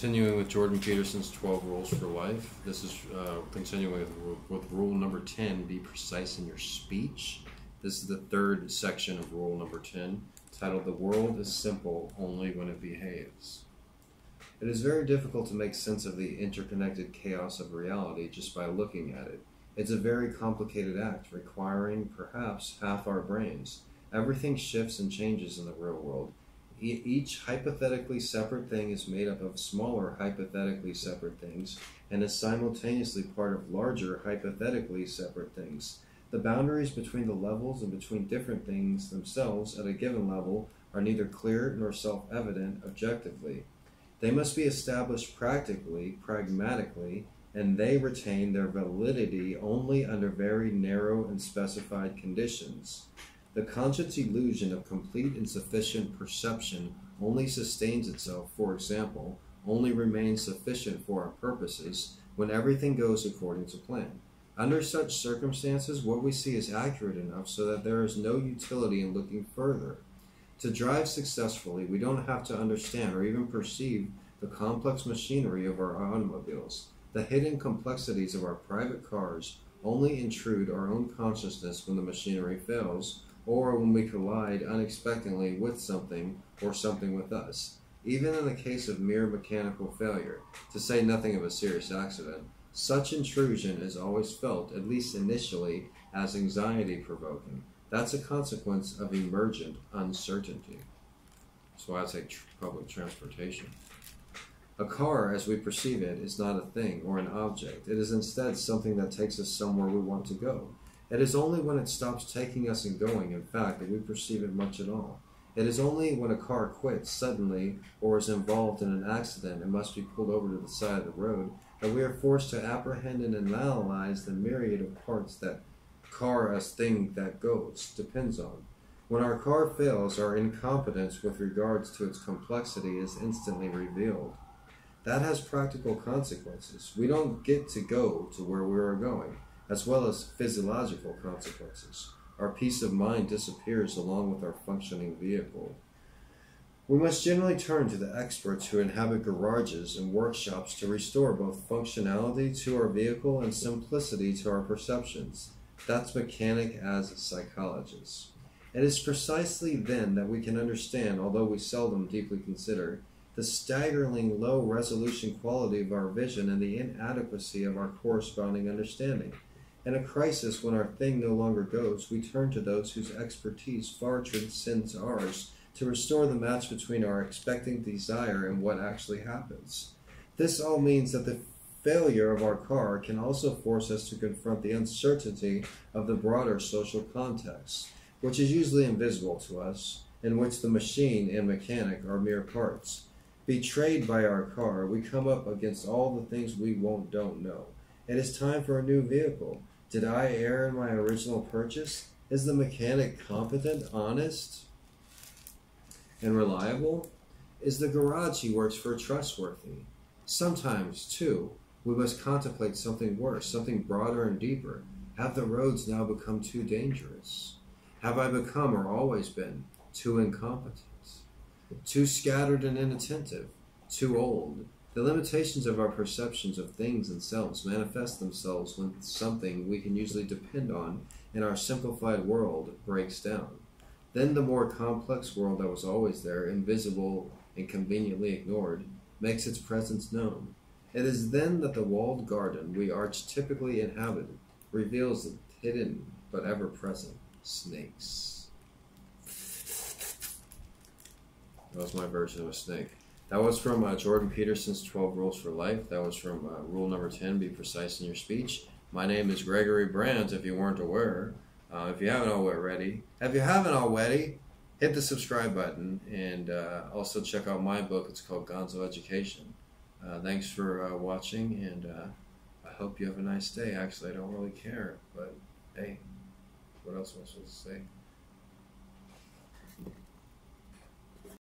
Continuing with Jordan Peterson's 12 Rules for Life. This is continuing with rule number 10, be precise in your speech. This is the third section of rule number 10, titled The World is Simple Only When It Behaves. It is very difficult to make sense of the interconnected chaos of reality just by looking at it. It's a very complicated act, requiring perhaps half our brains. Everything shifts and changes in the real world. Each hypothetically separate thing is made up of smaller hypothetically separate things and is simultaneously part of larger hypothetically separate things. The boundaries between the levels and between different things themselves at a given level are neither clear nor self-evident objectively. They must be established practically, pragmatically, and they retain their validity only under very narrow and specified conditions. The conscious illusion of complete and sufficient perception only sustains itself, for example, only remains sufficient for our purposes when everything goes according to plan. Under such circumstances, what we see is accurate enough so that there is no utility in looking further. To drive successfully, we don't have to understand or even perceive the complex machinery of our automobiles. The hidden complexities of our private cars only intrude our own consciousness when the machinery fails, or when we collide unexpectedly with something or something with us. Even in the case of mere mechanical failure, to say nothing of a serious accident, such intrusion is always felt, at least initially, as anxiety-provoking. That's a consequence of emergent uncertainty. So I'd say public transportation. A car, as we perceive it, is not a thing or an object. It is instead something that takes us somewhere we want to go. It is only when it stops taking us and going, in fact, that we perceive it much at all. It is only when a car quits suddenly or is involved in an accident and must be pulled over to the side of the road that we are forced to apprehend and analyze the myriad of parts that car as thing that goes depends on. When our car fails, our incompetence with regards to its complexity is instantly revealed. That has practical consequences. We don't get to go to where we are going, as well as physiological consequences. Our peace of mind disappears along with our functioning vehicle. We must generally turn to the experts who inhabit garages and workshops to restore both functionality to our vehicle and simplicity to our perceptions. That's mechanic as a psychologist. It is precisely then that we can understand, although we seldom deeply consider, the staggeringly low resolution quality of our vision and the inadequacy of our corresponding understanding. In a crisis when our thing no longer goes, we turn to those whose expertise far transcends ours to restore the match between our expecting desire and what actually happens. This all means that the failure of our car can also force us to confront the uncertainty of the broader social context, which is usually invisible to us, in which the machine and mechanic are mere parts. Betrayed by our car, we come up against all the things we don't know. It is time for a new vehicle. Did I err in my original purchase? Is the mechanic competent, honest, and reliable? Is the garage he works for trustworthy? Sometimes, too, we must contemplate something worse, something broader and deeper. Have the roads now become too dangerous? Have I become, or always been, too incompetent? Too scattered and inattentive? Too old? The limitations of our perceptions of things and selves manifest themselves when something we can usually depend on in our simplified world breaks down. Then the more complex world that was always there, invisible and conveniently ignored, makes its presence known. It is then that the walled garden we archetypically inhabit reveals the hidden but ever-present snakes. That was my version of a snake. That was from Jordan Peterson's 12 Rules for Life. That was from rule number 10, be precise in your speech. My name is Gregory Brandt, if you weren't aware. If you haven't already, hit the subscribe button and also check out my book. It's called Gonzo Education. Thanks for watching, and I hope you have a nice day. Actually, I don't really care, but hey, what else am I supposed to say?